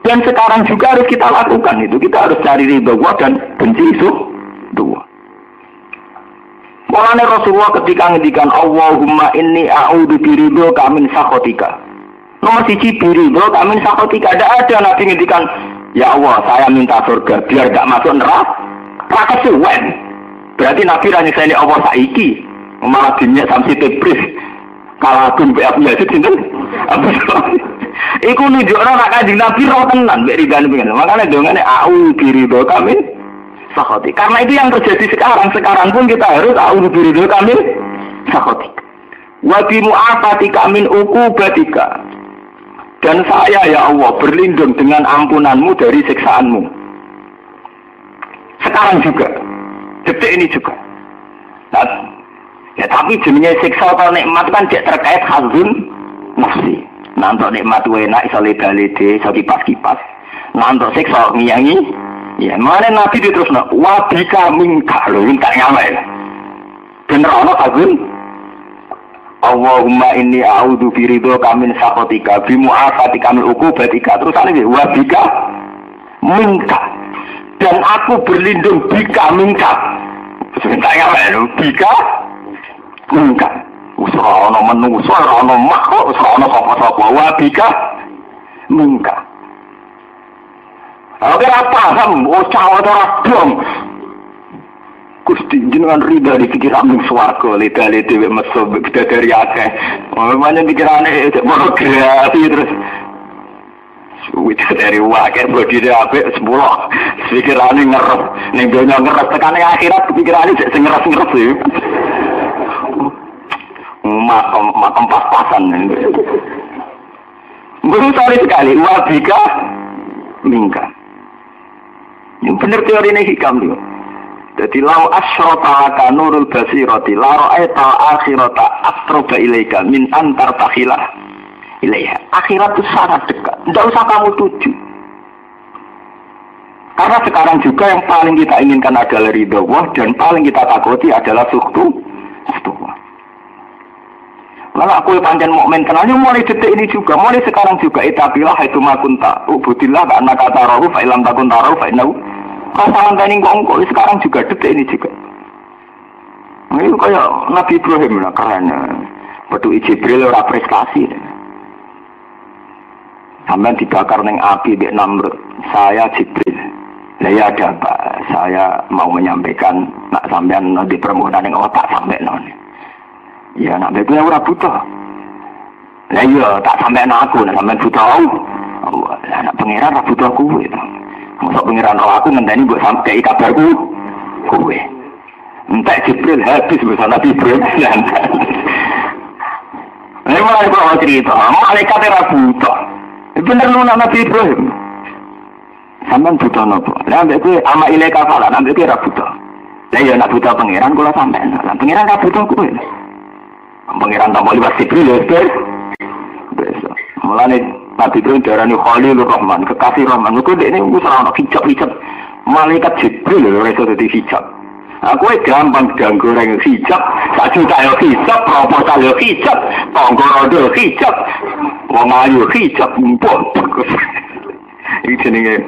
Speaker 2: Dan sekarang juga harus kita lakukan itu. Kita harus cari ridha wa dan benci dua. Mulane Rasulullah ketika ngendikan Allahumma inni a'udzu biridhoka min sakhatika. Nomor 1 biridhoka min sakhatika. Ada Nabi ngendikan, ya Allah, saya minta surga biar gak masuk neraka. Ra kesuwen. Berarti Nabi ra nyekeni Allah saiki. Malah dinyak samsi tebris. Kalau aku mbek Abu Yazid sinten? Iku nunjukno nek Kanjeng Nabi ro tenan mbek ridane pengen. Makane dongane a'udzu biridhoka min sakhati. Karena itu yang terjadi sekarang. Sekarang pun kita harus a'udzu biridhoka min sakhati. Wa bi mu'afatika min uqubatika. Dan saya ya Allah berlindung dengan ampunanmu dari siksaanmu. Sekarang juga. Detik ini juga. Nah, ya tapi jenenge siksa atau nikmat kan tidak terkait hazun nafsi. Nah untuk nikmat enak iso lede-lede, iso kipas-kipas. Nah untuk siksa ngiyangi. Ya, mana Nabi terus nak wabika minka loh, minta nyamai. Bener ono kagum. Allahumma inni a'udzu biridhoka min sakhatika bi mu'afatika min uqubatika. Terus ane wabika minka. Dan aku berlindung bika minka. Minta nyamai loh, bika minka. Usra ono menungso, ono makhluk, usra ono sapa-sapa wabika minka. Oke apa paham, cawa ora dong. Gusti jenengan ridha di pikiranmu swarga, leda-lede wek meso bidadari akeh. Mamane pikirane pornografi terus. Bidadari akeh bodine apik 10. Pikirane ngerep, ning donya ngerep tekane akhirat pikirane sik ngerep-ngerep iki. Makom pas-pasan. Berusaha sekali, wabika mingka. Yang benar teori ini hikam dia. Jadi lau asyrata laka nurul basirati la ra'aita akhirata aqraba ilaika min antar takhilah ilaiha. Akhirat itu sangat dekat. Tidak usah kamu tuju. Karena sekarang juga yang paling kita inginkan adalah ridha Allah dan paling kita takuti adalah sukshuwah. Lalu aku pancen mukmin kenalnya mulai detik ini juga, mulai sekarang juga itabilah itu makunta ubudillah karena kata rohu fa ilam takun taruh fa innahu Pasangan tani kongko sekarang juga detik ini juga. Ini kayak Nabi Ibrahim lah keren. Waktu Jibril ora prestasi. Sampai dibakar neng api di Namrud. Saya Jibril. Nah ya ada apa? Saya mau menyampaikan nak sampean di permohonan yang tak sampai non. Ya nak begitu ora butuh. Lah iya tak sampai aku, nak sampean butuh. Allah, nak pangeran ora butuh aku. Masa pangeran aku ngenteni mbok sampai kabarku kowe. Entek Jibril habis bersama Nabi Ibrahim. Ini malah kalau cerita, malaikat ora butuh. Bener nuna Nabi Ibrahim. Sampeyan butuh nopo? Lah ambek kowe ama ilaika fala, ambek kowe ora butuh. Lah ya nak butuh pangeran kula sampeyan. Lah pangeran ora butuh kowe. Pangeran tak boleh pasti dulu ya. Besok. Mulane Nabi Ibrahim darani Khalilur Rahman, kekasih Rahman. Kok dekne wis ora ono hijab-hijab. Malaikat Jibril lho iso dadi hijab. Aku gampang ganggu orang hijab, 1 juta yo hijab, proposal yo hijab, tonggo rodo hijab, wong ayu hijab, mpun. Iki jenenge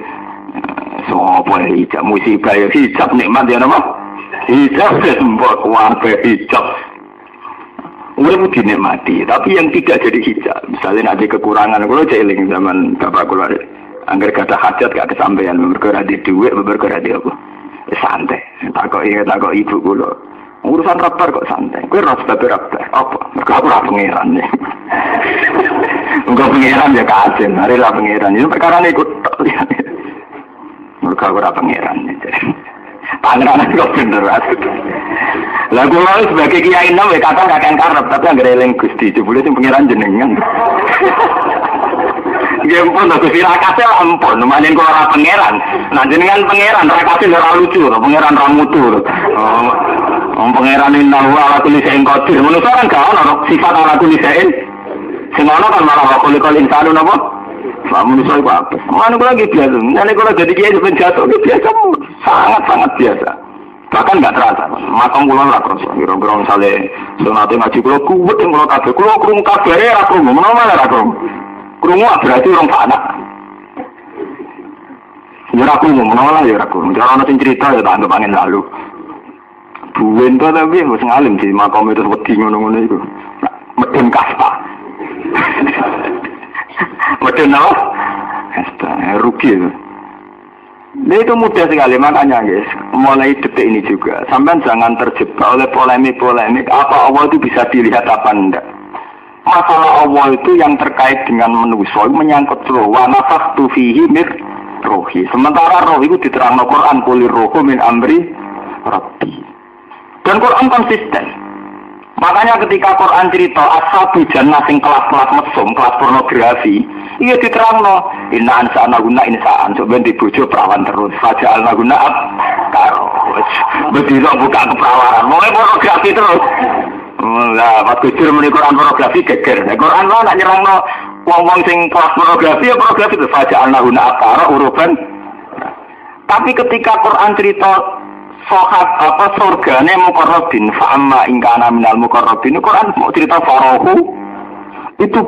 Speaker 2: sopo hijab, musibah yo hijab, nikmat ya napa? Hijab mbok wae hijab. Urip dinikmati, tapi yang tidak jadi hijab. Misalnya ada kekurangan, kalau jeeling zaman bapak kula, anggar kata hajat gak kesampaian, bergerak di duit, bergerak di apa? Santai, takut ibu kula. Urusan rapar kok santai. Kowe ora sebab apa? Mergo aku ora pangeran. Engko pangeran ya kajen, hari lah pangeran. Itu perkara niku tok. Mergo aku ora pangeran. Pangeran kok bener. Lah kula sebagai kiai nom ya kadang kakek karep, tapi anggere eling Gusti, jebule sing pangeran jenengan. Nggih pun Gusti rakate ampun, manen kula ora pangeran. Nah jenengan pangeran rakate ora lucu, pangeran ra mutu. Pangeran innahu ala kulli syai'in qadir. Menurut kan gak ono sifat ala kulli syai'in. Sing ono kan malah kulli insanu napa? Lah manusa iku apa? Mane kula iki biasa. Nek kula dadi kiai ben jatuh iki biasa, sangat biasa. Bahkan enggak terasa. Makam kula ora kroso. Kira-kira misale sunate ngaji kula kuwet kula kabeh. Kula krungu kabare ora krungu. Menawa ora krungu. Krungu berarti orang anak. Ya ora krungu, menawa ya ora krungu. Ora ono sing cerita ya tak anggap angin lalu. Buwen to tapi wis ngalim di makam itu wedi ngono-ngono iku. Medun kasta. Medun apa? Kasta rugi. Nah itu mudah sekali, makanya guys, mulai detik ini juga, sampai jangan terjebak oleh polemik-polemik, apa Allah itu bisa dilihat apa enggak. Masalah Allah itu yang terkait dengan manusia, menyangkut roh, wa nafakhtu fihi mir rohi. Sementara roh itu diterangno Quran, kulir rohu min amri rabbi. Dan Quran konsisten. Makanya ketika Quran cerita ashabu jannah sing kelas-kelas mesum, kelas pornografi, iya diterangno inna ansa'na guna insa'an soben dibojo perawan terus faja'alna guna karo bedino buka keperawanan mulai pornografi terus lah pas kujur meni Quran pornografi geger Quran lo nak nyerangno wong-wong sing kelas pornografi ya pornografi itu faja'alna guna karo uruban. Tapi ketika Quran cerita sohat apa surgane muqarrabin fa'amma ingkana minal muqarrabin Quran mau cerita farahu itu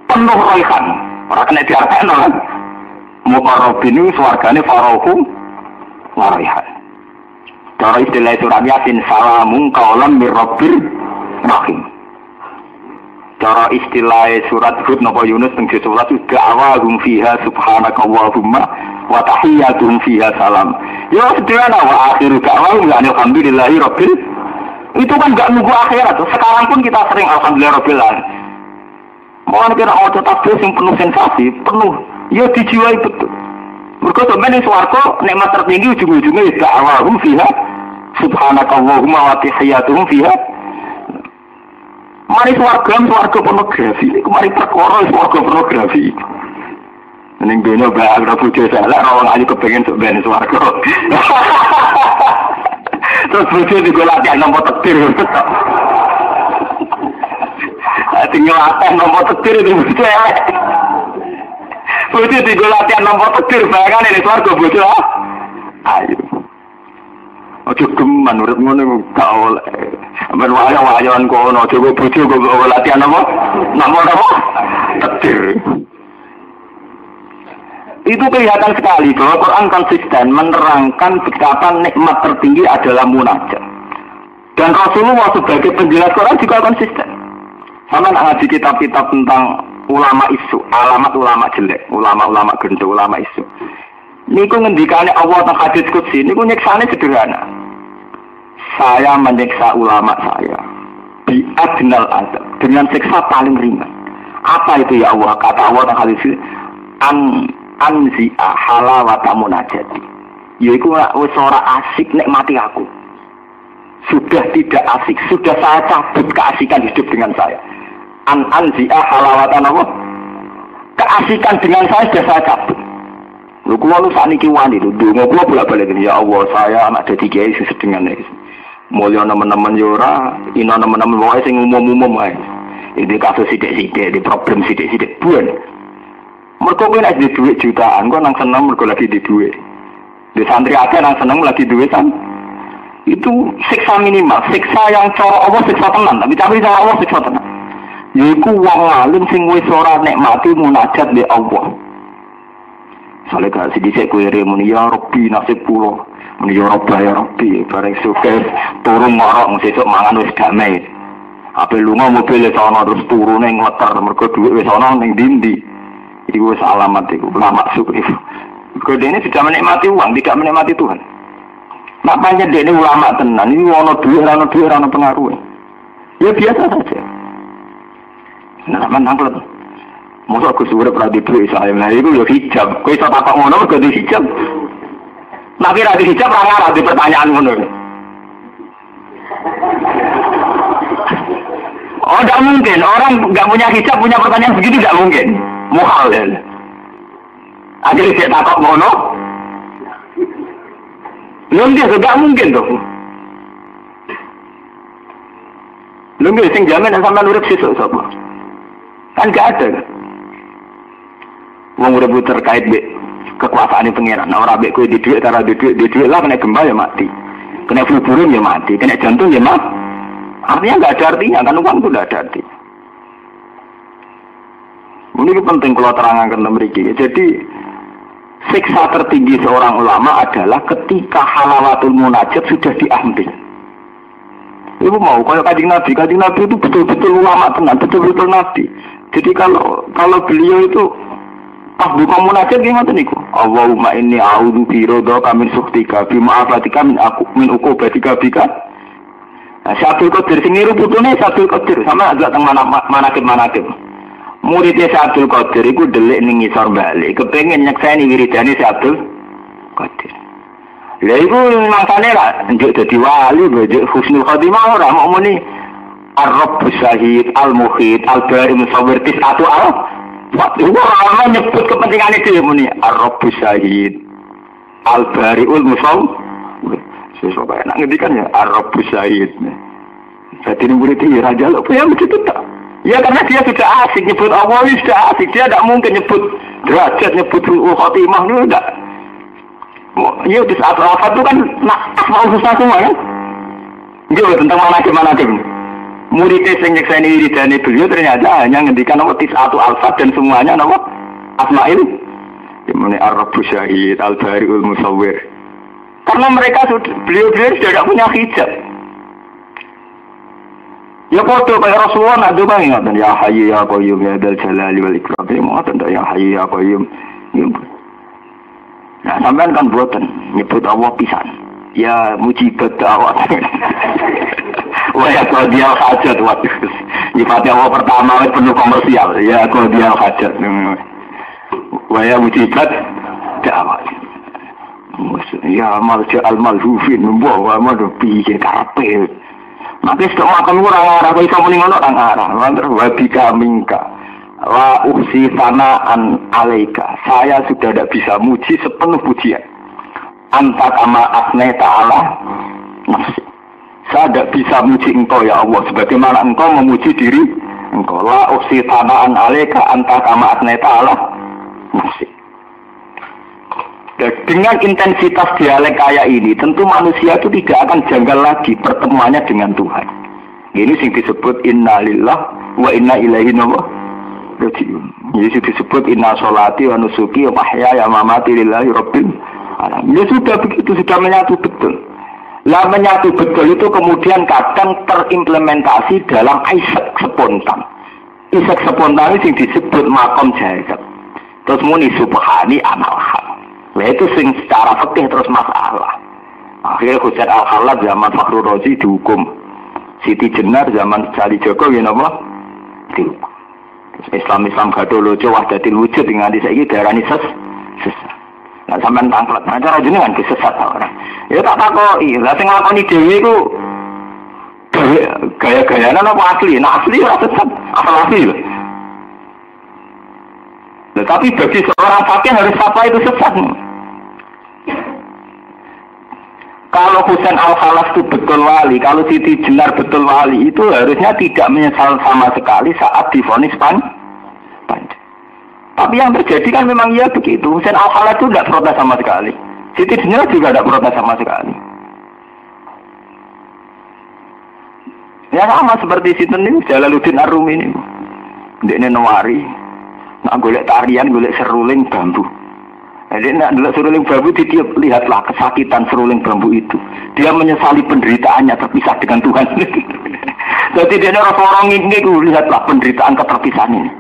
Speaker 2: penuh raihan orang kena diartikan kan muqarrabin itu surgane farahu waraihan. Cara istilah surat Yasin salamun qaulam mir rabbir rahim. Cara istilah surat Hud napa Yunus teng surat da'awahum fiha subhanakallahumma wa tahiyyatuhum fiha salam. Ya sederhana wa akhiru da'wahum alhamdulillahi rabbil. Itu kan enggak nunggu akhirat. Sekarang pun kita sering alhamdulillah rabbil alamin. Mohon kira auto tasbih sing penuh sensasi, penuh ya dijiwai betul. Mergo sampeyan swarga nikmat tertinggi ujung-ujungnya da'wahum fiha subhanakallahumma wa tahiyyatuhum fiha. Mari swarga pornografi, mari perkara swarga pornografi. Ning dunya bae ora bojo salah ora wong ayu kepengin sok ben swarga. Terus bojo digolak nomor takdir. Tinggal apa nomor takdir itu cewek. Bojo digolak nomor takdir bayangan ini swarga bojo. Ayo. Ojo geman urip ngono gak oleh. Ben waya-wayan kono coba bojo kok latihan apa? Nomor apa? Takdir. Itu kelihatan sekali bahwa Quran konsisten menerangkan betapa nikmat tertinggi adalah munajat. Dan Rasulullah sebagai penjelas Quran juga konsisten. Sama ngaji kitab-kitab tentang ulama isu, alamat ulama jelek, ulama-ulama gendho, ulama isu. Niku ngendikane Allah teng hadis qudsi niku nyiksane sederhana. Saya menyiksa ulama saya bi adnal azab dengan siksa paling ringan. Apa itu ya Allah? Kata Allah teng hadis anzi'a halawata munajati. Yaiku wis ora asik nikmati aku. Sudah tidak asik, sudah saya cabut keasikan hidup dengan saya. Anzi'a halawata apa? Keasikan dengan saya sudah saya cabut. Lho kula lu sakniki wani lho, ndonga kula bolak-balik ya Allah, saya anak dadi kiai sesedengan iki. Mulya nemen-nemen yo ora, ina nemen-nemen wae sing umum-umum wae. Ini kasus sithik-sithik, di problem sithik-sithik buan. Mergo kowe nek duwe dhuwit jutaan, kok nang seneng mergo lagi di dhuwit. Di santri akeh nang seneng lagi dhuwit kan. Itu siksa minimal, siksa yang cara Allah siksa tenan, tapi cara Allah siksa tenan. Yaiku wong alim sing wis ora nikmati munajat di Allah. Sale gak sedhisik kowe muni ya Rabbi nasib kula. Muni ya Rabbi ya Rabbi bareng suke turun ngorok sesuk mangan wis damai. Ape lunga mobil sono terus turune ngleter mergo dhuwit wis ana ning ndi-ndi. Iku wis alamat iku ulama syukur. Mergo dene sudah menikmati uang, tidak menikmati Tuhan. Nak pancen dene ulama tenan iki ana dhuwit ora ana pengaruh. Ya biasa saja. Nah, mantap. Masa aku suruh pernah diberi saya, nah itu ya hijab. Kau bisa tapak ngono, kau di hijab. Nah kira di hijab, rangar di pertanyaan ngono. Oh, tidak mungkin. Orang nggak punya hijab, punya pertanyaan begitu tidak mungkin. Muhal ya. Akhirnya dia tapak ngono. Belum dia tidak mungkin tuh. Belum dia sing jamin sampai urip sesuk sapa. Kan gak ada kan. Wong rebut terkait kekuasaan pengiran. Nah, orang ambek kowe di dhuwit cara di dhuwit lah kena gempa ya mati. Kena flu burung ya mati, kena jantung ya mati. Artinya enggak ada artinya kan uang itu enggak ada arti. Ini penting kalau terangkan mriki. Jadi siksa tertinggi seorang ulama adalah ketika halawatul munajat sudah diambil. Ibu mau kayak Kanjeng Nabi itu betul-betul ulama tenan, betul-betul nabi. Jadi kalau beliau itu pas buka munajat gimana niku? Allahumma inni a'udzu biridhaka min sukhtika bi ma'afatika min uqubatika bika. Nah, Syabdul Qadir sing niru putune Syabdul Qadir sama agak teng manakib. Muridnya Syabdul Qadir iku delik ning ngisor bali, kepengin nyekseni wiridane Syabdul Qadir. Lha iku mangsane lah njuk dadi wali, njuk husnul khotimah ora mau muni Ar-Rabbus Syahid, Al-Muhit, Al-Bari Musawwir Tis'atu Waktu itu orang nyebut kepentingan itu ya muni Ar-Rabbus Syahid, Al-Bari'ul Musawwir. Sesuatu enak ngedikan ya Ar-Rabbus Syahid. Jadi ini murid ini raja loh, ya begitu tak? Ya karena dia sudah asik nyebut Allah, sudah asik. Dia tidak mungkin nyebut derajat, nyebut khotimah itu tidak. Ya di saat al-Fat itu kan mau susah semua kan? Gitu tentang manakib. Muridnya yang nyekseni wiridane beliau ternyata hanya ngendikan nama Tis'atu Al-Fat dan semuanya nama Asma'il Dimana Ar-Rabbus Syahid, Al-Bari'ul Musawwir. Karena mereka beliau sudah tidak punya hijab. Ya kodoh kayak Rasulullah nak doa ingatan ya Hayyu ya Qayyum ya Dzal Jalali wal Ikram. Ya ingatan ya Hayyu ya Qayyum. Nah sampean kan buatan nyebut Allah pisan. Ya mujibat da'wat. Wah ya Qadiyal Hajat waduh. Nyifatnya Allah pertama penuh komersial. Ya Qadiyal Hajat. Wah ya mujibat da'wat. Ya malja al-malhufin membawa madu piye kape. Maka setelah makan orang arah kau iso muni ngono orang arah. Lantar wabika minka wa uhsi sanaan alaika. Saya sudah tidak bisa muji sepenuh pujian. Anta kama asne ta'ala nafsi. Saya tidak bisa muji engkau ya Allah sebagaimana engkau memuji diri engkau. La uhsi sanaan alaika anta kama asne ta'ala nafsi. Dengan intensitas dialek kayak ini, tentu manusia itu tidak akan janggal lagi pertemuannya dengan Tuhan. Ini sing disebut inna lillah wa inna ilaihi Jadi disebut inna sholati wa nusuki wa mahyaya wa mamati lillahi rabbil alamin. Ya sudah begitu, sudah menyatu betul. Lah menyatu betul itu kemudian kadang terimplementasi dalam isak spontan. Isak spontan itu yang disebut makom jahizat. Terus muni subhani amal hal. Nah itu sing secara fikih terus masalah. Akhirnya Husain Al-Khallat zaman Fakhrul Razi dihukum. Siti Jenar zaman Sali Joko ya napa? Dihukum. Islam gak lucu wahdatil wujud dengan disaiki darani sesat. Nah sampean tangklet, nah cara jenengan kesesat ora. Ya tak takoki, lah sing nglakoni dhewe iku gaya-gayane apa asli? Nah asli ora sesat, asal asli lho. Nah, tapi bagi seorang fakih harus apa itu sesat. Kalau Husain Al-Khallas itu betul wali, kalau Siti Jenar betul wali, itu harusnya tidak menyesal sama sekali saat divonis panjang. Tapi yang terjadi kan memang iya begitu. Husain Al-Khallas itu tidak protes sama sekali. Siti Jenar juga tidak protes sama sekali. Ya sama seperti Sinten ini, Jalaluddin Ar-Rumi ini. Dia nawari, nak golek tarian, golek seruling bambu. Jadi nak golek seruling bambu, dia lihatlah kesakitan seruling bambu itu. Dia menyesali penderitaannya terpisah dengan Tuhan. Jadi dia orang ini, lihatlah penderitaan keterpisahan ini.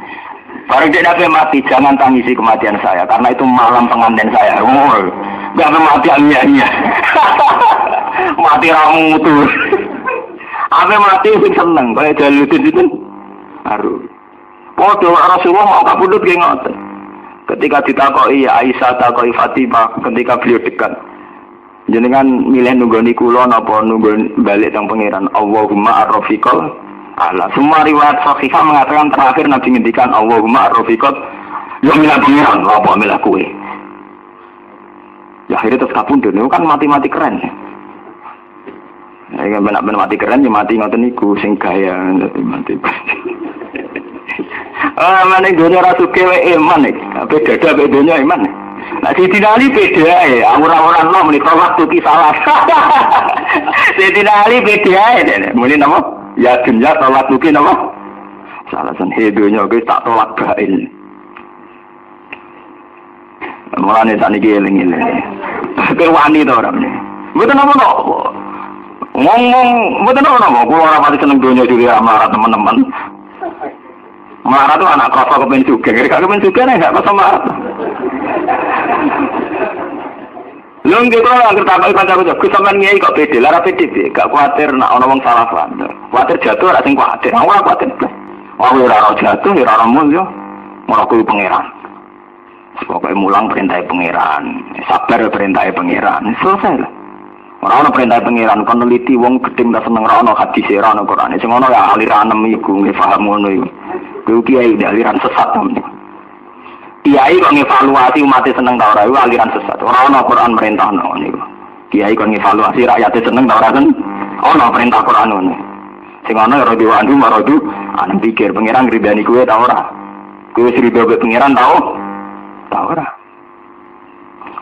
Speaker 2: Barang dia nabi mati, jangan tangisi kematian saya, karena itu malam pengantin saya. Gak mati amnya. Mati ramu tuh. Apa mati sing seneng, kayak Jalaluddin itu. Aduh. Rasulullah mau kabudut kayak ngoten. Ketika ditakoi Aisyah, takoi Fatimah, ketika beliau dekat. Jenengan milih nunggoni kula napa nunggu balik teng pangeran. Allahumma ar-rafiqal ala. Semua riwayat sahihah mengatakan terakhir Nabi ngendikan Allahumma ar-rafiqal yo milih pangeran, apa milih kowe. Ya akhirnya terus kabundut, itu kan mati-mati keren. Ya kan benar mati keren, ya mati ngoten niku sing gaya mati. Mana dunia rasul kewe iman nih, beda bedanya iman. Nah si Dinali beda ya, orang-orang lo menikah waktu kisalah. Si Dinali beda ya, mungkin nama ya dunia tolak mungkin nama. Salah san hidupnya guys tak tolak gail. Mulane saat ini eling-eling. Kerwani tu orang ni. Betul nama no. Ngomong betul nama. Kalau orang pasti seneng dunia juga marah teman-teman. Marah tu anak kroso kepen juga. Kira kepen juga nih nggak pasal marah. Lung gitu lah kita tahu kan aku juga. Kesamaan nyai kok pede. Lara pede gak khawatir nak orang salah paham. Khawatir jatuh ada sing khawatir. Awak khawatir. Wah orang jatuh, orang mulia. Meraku pangeran. Pokoknya mulang perintah pangeran, sabar perintah pangeran, selesai lah. Orang perintah pangeran, kon neliti wong gedeng dah seneng rono hadis rono Quran. Sing ono ya aliran iku nggih paham ngono iku. Kuwi kiai aliran sesat to. Kiai kok ngevaluasi umat seneng ta ora iku aliran sesat. Ora ono Quran perintah ngono niku. Kiai kok ngevaluasi rakyat seneng ta ora kan ono perintah Quran ngono. Sing ono ya rada andu maradu ana pikir pangeran ngridani kuwe ta ora. Kuwi srido be pangeran ta tahu lah.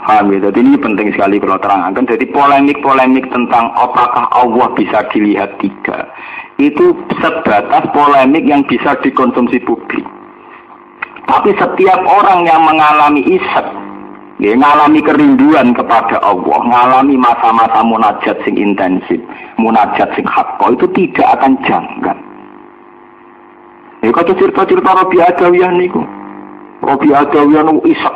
Speaker 2: Jadi ini penting sekali kalau terangkan. Jadi polemik-polemik tentang apakah Allah bisa dilihat tiga, itu sebatas polemik yang bisa dikonsumsi publik. Tapi setiap orang yang mengalami isak, dia mengalami kerinduan kepada Allah, mengalami masa-masa munajat sing intensif, munajat sing hakko, itu tidak akan janggal. Ya kata cerita-cerita Rabi Adawiyah niku. Rabi Adawiyah nu isak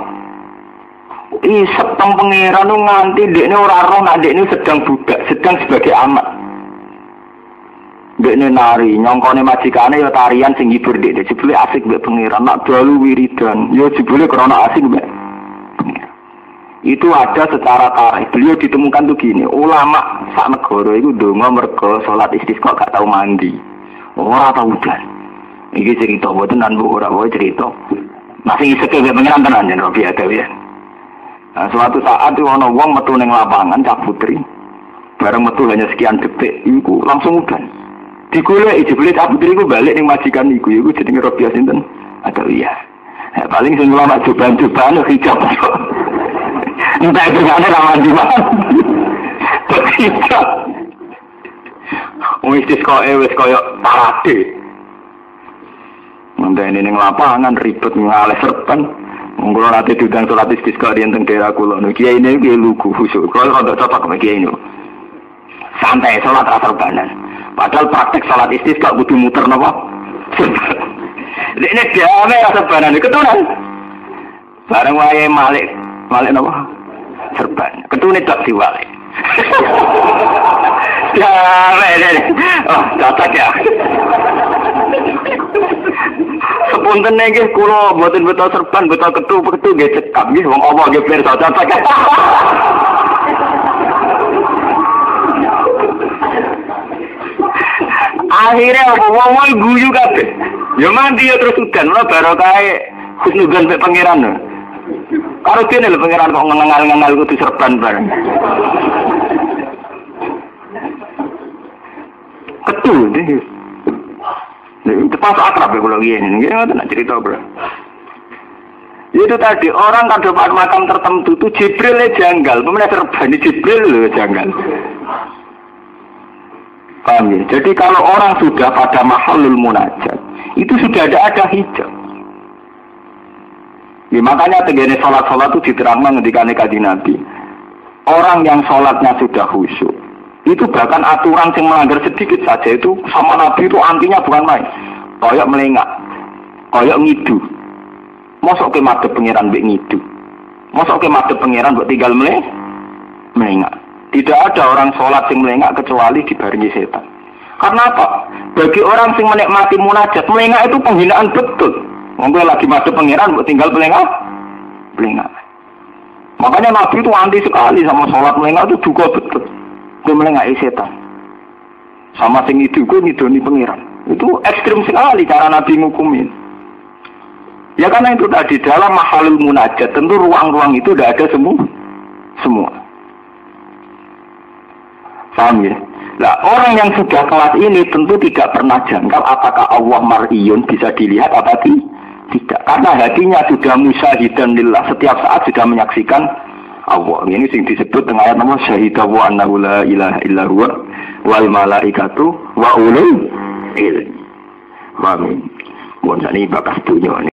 Speaker 2: teng pangeran nu nganti dekne ora roh nek dekne sedang budak, sedang sebagai amat. Dekne nari nyongkone majikane ya tarian sing hibur dekne jebule asik mbek pangeran, nak dalu wiridan ya jebule krana asik mbek pangeran. Itu ada secara tarikh. Beliau ditemukan tuh gini, ulama sak negara iku ndonga mergo salat istisqa gak tau mandi. Ora tau udan. Iki cerita boten nan ora wae cerita. Masih isek ke pengiran tenan yen Rabi Adawiyah. Nah, suatu saat itu ana wong metu ning lapangan Cak Putri. Bareng metu hanya sekian detik iku langsung udan. Digoleki jebule Cak Putri iku balik ning majikan iku jenenge Rabi sinten Adawiyah. Nah, paling sing ulama coba-cobaan hijab. Entah itu kan lawan di mana. Hijab. Wis kok wis koyo parade. Ngenteni ning lapangan ribet ngalih serban. Monggo nanti diundang salat istisqa di teng daerah kula. Kiai ini ki lugu khusyuk. Kalau rada cocok sama kiai ini. Santai salat ra serbanan. Padahal praktek salat istisqa kudu muter napa? Ini damai ra serbanan ketunan. Bareng wae malik napa? Serban. Ketune tak diwalik. Ya, oh, cocok ya. Sepunten nggih kula mboten beto serban, beto ketu nggih cekap nggih wong apa nggih pirsa cocok. Akhirnya wong guyu kabeh. Ya mandi ya terus udan ora barokahe husnudzon mek pangeran. Karo dene lho pangeran kok ngengal-ngengal kudu serban bareng. Ketu deh. Itu pas akrab ya kalau gini nggak nak cerita bro. Itu tadi orang kan dapat makam tertentu tuh Jibril janggal, pemenang serban Jibril janggal. Paham ya? Jadi kalau orang sudah pada mahalul munajat, itu sudah ada hijab. Ya, makanya tegene sholat itu diterangkan ketika kanjeng Nabi. Orang yang sholatnya sudah khusyuk, itu bahkan aturan yang melanggar sedikit saja itu sama Nabi itu antinya bukan main. Koyok melengak, koyok ngidu. Mosok ke madhep pangeran mbek ngidu. Mosok ke madhep pangeran mbok tinggal melengak. Tidak ada orang sholat yang melengak kecuali dibarengi setan. Karena apa? Bagi orang yang menikmati munajat, melengak itu penghinaan betul. Monggo lagi madhep pangeran mbok tinggal melengak. Makanya Nabi itu anti sekali sama sholat melengak itu juga betul. Dia melengahi setan. Sama sing itu gue ngidoni pangeran. Itu ekstrim sekali cara Nabi ngukumin. Ya karena itu tadi dalam mahalul munajat tentu ruang-ruang itu tidak ada semua. Paham ya? Nah, orang yang sudah kelas ini tentu tidak pernah jangkal apakah Allah mar'iyun bisa dilihat apa tidak. Karena hatinya sudah musyahidan lillah, setiap saat sudah menyaksikan Allah. Ini sing disebut dengan ayat nama syahidah wa annahu la ilaha illa huwa wal malaikatu wa ulul ilmi. Amin. Mohon ini bakas dunia.